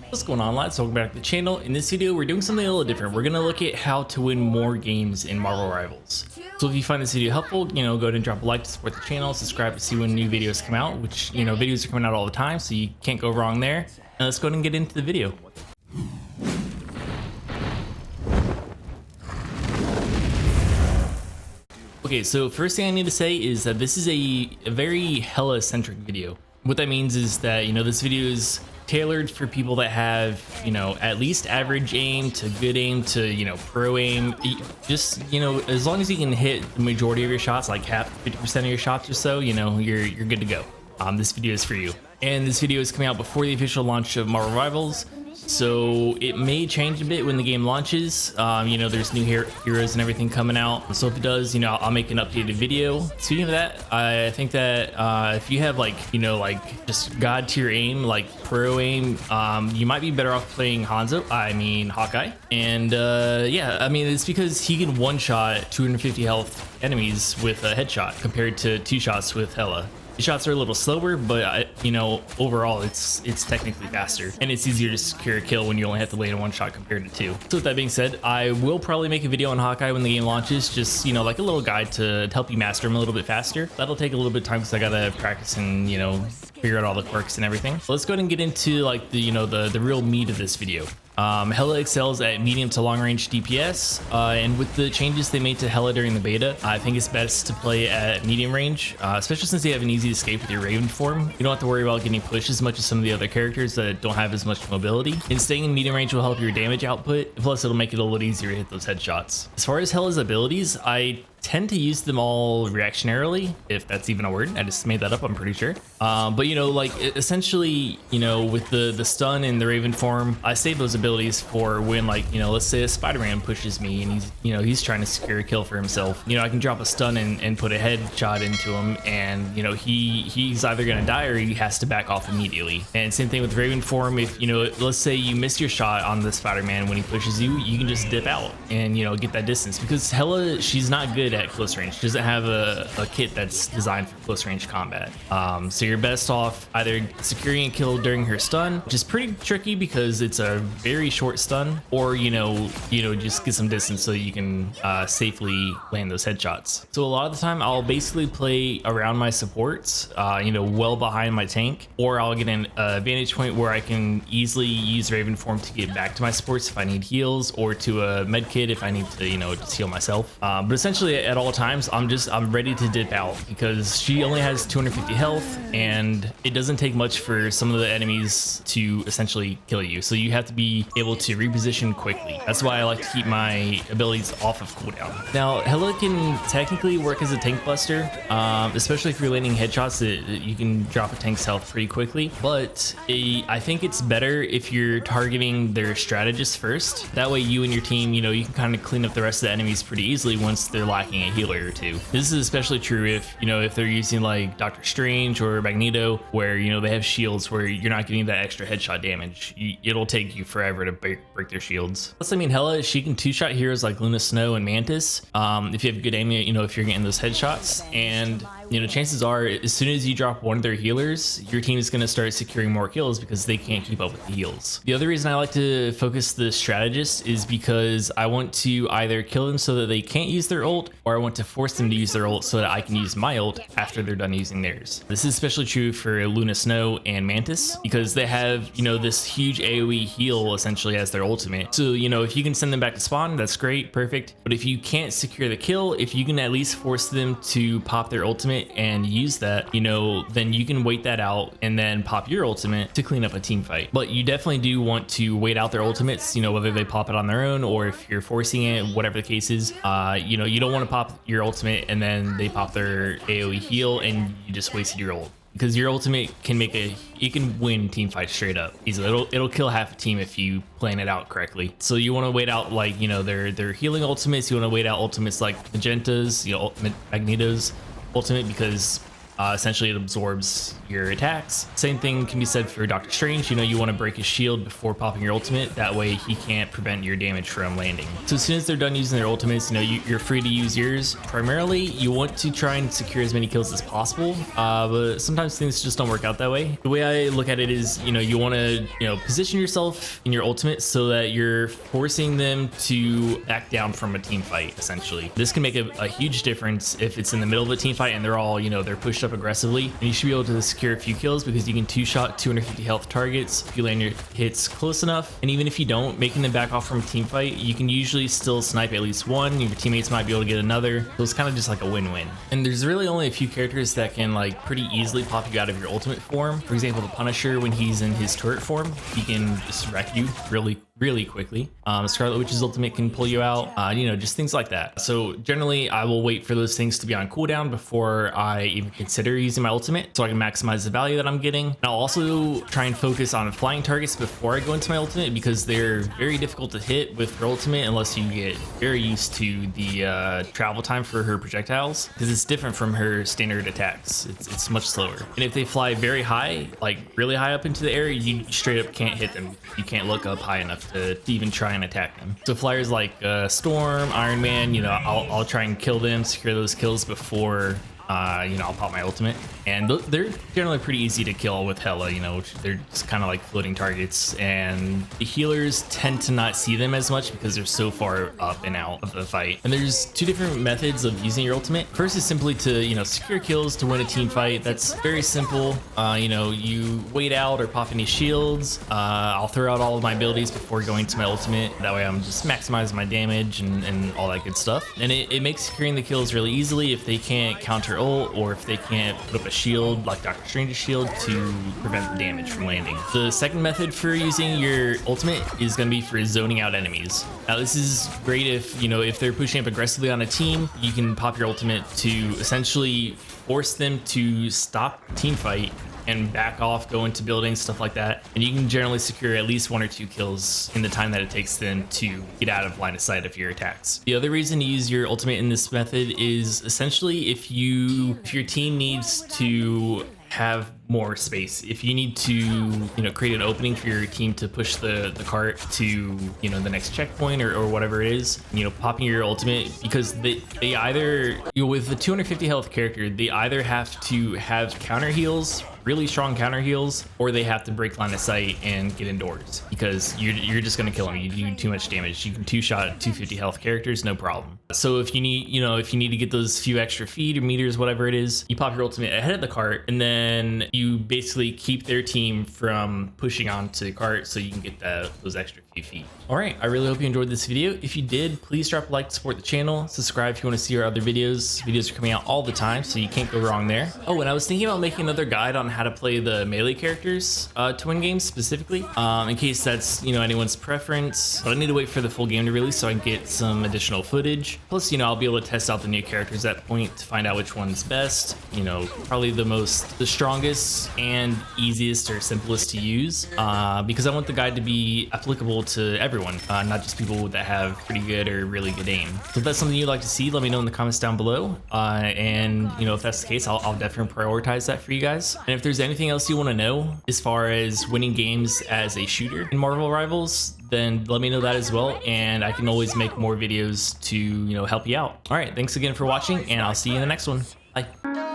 What's going on, lads? Welcome back to the channel. In this video, we're doing something a little different. We're gonna look at how to win more games in Marvel Rivals. So if you find this video helpful, go ahead and drop a like to support the channel, subscribe to see when new videos come out, which, videos are coming out all the time, so you can't go wrong there. And let's go ahead and get into the video. Okay, so first thing I need to say is that this is a very Hela-centric video. What that means is that, this video is tailored for people that have, at least average aim to good aim to, pro aim. Just, as long as you can hit the majority of your shots, like 50% of your shots or so, you're good to go. This video is for you. And this video is coming out before the official launch of Marvel Rivals, so it may change a bit when the game launches. There's new heroes and everything coming out. So if it does, I'll make an updated video. Speaking of that, I think that if you have just god tier aim, like pro aim, you might be better off playing Hawkeye. And it's because he can one shot 250 health enemies with a headshot compared to 2 shots with Hela. The shots are a little slower, but overall it's technically faster, and it's easier to secure a kill when you only have to land in 1 shot compared to 2. So with that being said, I will probably make a video on Hawkeye when the game launches, just like a little guide to help you master him a little bit faster. That'll take a little bit of time because I gotta practice and figure out all the quirks and everything. So let's go ahead and get into the real meat of this video. Hela excels at medium to long range DPS, and with the changes they made to Hela during the beta, I think it's best to play at medium range, especially since you have an easy escape with your Raven form. You don't have to worry about getting pushed as much as some of the other characters that don't have as much mobility. And staying in medium range will help your damage output, plus it'll make it a little easier to hit those headshots. As far as Hela's abilities, I tend to use them all reactionarily, if that's even a word. I just made that up, I'm pretty sure. Essentially, with the stun and the Raven form, I save those abilities for when, let's say a Spider-Man pushes me and he's trying to secure a kill for himself. I can drop a stun and put a headshot into him, and he's either gonna die or he has to back off immediately. And same thing with Raven form. If let's say you miss your shot on the Spider-Man when he pushes you, you can just dip out and get that distance, because Hela, she's not good at close range. She doesn't have a kit that's designed for close range combat. So you're best off either securing a kill during her stun, which is pretty tricky because it's a very short stun, or just get some distance so you can safely land those headshots. So a lot of the time I'll basically play around my supports, well behind my tank, or I'll get an vantage point where I can easily use Raven form to get back to my supports if I need heals, or to a med kit if I need to just heal myself. But essentially at all times I'm ready to dip out, because she only has 250 health and it doesn't take much for some of the enemies to essentially kill you, so you have to be able to reposition quickly. That's why I like to keep my abilities off of cooldown. Now Hela can technically work as a tank buster, especially if you're landing headshots that you can drop a tank's health pretty quickly, but I think it's better if you're targeting their strategist first. That way you and your team, you can kind of clean up the rest of the enemies pretty easily once they're lacking a healer or two. This is especially true if they're using like Doctor Strange or Magneto, where they have shields where you're not getting that extra headshot damage. It'll take you forever to break their shields. Plus, Hela, she can 2-shot heroes like Luna Snow and Mantis, if you have good aim, if you're getting those headshots. And chances are, as soon as you drop one of their healers, your team is going to start securing more kills because they can't keep up with the heals. The other reason I like to focus the strategist is because I want to either kill them so that they can't use their ult, or I want to force them to use their ult so that I can use my ult after they're done using theirs. This is especially true for Luna Snow and Mantis, because they have, this huge AoE heal essentially as their ultimate. So, if you can send them back to spawn, that's great, perfect. But if you can't secure the kill, if you can at least force them to pop their ultimate and use that, then you can wait that out and then pop your ultimate to clean up a team fight. But you definitely do want to wait out their ultimates, whether they pop it on their own or if you're forcing it, whatever the case is. You don't want to pop your ultimate and then they pop their AoE heal and you just wasted your ult, because your ultimate can can win team fights straight up easily. It'll kill half a team if you plan it out correctly. So you want to wait out their healing ultimates. You want to wait out ultimates like Magenta's, Magneto's ultimate, because Essentially, it absorbs your attacks. Same thing can be said for Doctor Strange. You know, you want to break his shield before popping your ultimate. That way he can't prevent your damage from landing. So as soon as they're done using their ultimates, you know, you're free to use yours. Primarily, you want to try and secure as many kills as possible, but sometimes things just don't work out that way. The way I look at it is, you know, you want to, you know, position yourself in your ultimate so that you're forcing them to back down from a team fight, essentially. This can make a huge difference if it's in the middle of a team fight and they're all, you know, they're pushed up aggressively. And you should be able to secure a few kills because you can two-shot 250 health targets if you land your hits close enough. And even if you don't, making them back off from a team fight, you can usually still snipe at least one. Your teammates might be able to get another. So it's kind of just like a win-win. And there's really only a few characters that can like pretty easily pop you out of your ultimate form. For example, the Punisher, when he's in his turret form, he can just wreck you really quickly. Scarlet Witch's ultimate can pull you out, you know, just things like that. So generally I will wait for those things to be on cooldown before I even consider using my ultimate so I can maximize the value that I'm getting. And I'll also try and focus on flying targets before I go into my ultimate because they're very difficult to hit with her ultimate unless you get very used to the travel time for her projectiles, because it's different from her standard attacks. It's much slower. And if they fly very high, like really high up into the air, you straight up can't hit them. You can't look up high enough to even try and attack them. So flyers like Storm, Iron Man, you know, I'll try and kill them, secure those kills before you know, I'll pop my ultimate. And they're generally pretty easy to kill with Hela, you know, they're just kind of like floating targets, and the healers tend to not see them as much because they're so far up and out of the fight. And there's two different methods of using your ultimate. First is simply to, you know, secure kills to win a team fight. That's very simple. You know, you wait out or pop any shields. I'll throw out all of my abilities before going to my ultimate. That way I'm just maximizing my damage and all that good stuff. And it makes securing the kills really easily if they can't counter ult or if they can't put up a shield like Doctor Strange's shield to prevent the damage from landing. The second method for using your ultimate is going to be for zoning out enemies. Now this is great if, you know, if they're pushing up aggressively on a team, you can pop your ultimate to essentially force them to stop the team fight and back off, go into buildings, stuff like that. And you can generally secure at least 1 or 2 kills in the time that it takes them to get out of line of sight of your attacks. The other reason to use your ultimate in this method is essentially if your team needs to have more space. If you need to, you know, create an opening for your team to push the cart to, you know, the next checkpoint or whatever it is, you know, popping your ultimate, because they either, you know, with the 250 health character, they either have to have counter heals, really strong counter heals, or they have to break line of sight and get indoors because you're just gonna kill them. You do too much damage. You can two-shot 250 health characters, no problem. So if you need, you know, if you need to get those few extra feet or meters, whatever it is, you pop your ultimate ahead of the cart, and then you basically keep their team from pushing onto the cart so you can get those extra few feet. All right, I really hope you enjoyed this video. If you did, please drop a like to support the channel. Subscribe if you want to see our other videos. Videos are coming out all the time, so you can't go wrong there. Oh, and I was thinking about making another guide on how to play the melee characters to win games specifically, in case that's, you know, anyone's preference. But I need to wait for the full game to release so I can get some additional footage. Plus, you know, I'll be able to test out the new characters at that point to find out which one's best. You know, probably the strongest and easiest or simplest to use, because I want the guide to be applicable to everyone, not just people that have pretty good or really good aim. So if that's something you'd like to see, let me know in the comments down below. And you know, if that's the case, I'll definitely prioritize that for you guys. And if there's anything else you want to know as far as winning games as a shooter in Marvel Rivals, then let me know that as well, and I can always make more videos to, you know, help you out. All right, thanks again for watching, and I'll see you in the next one. Bye.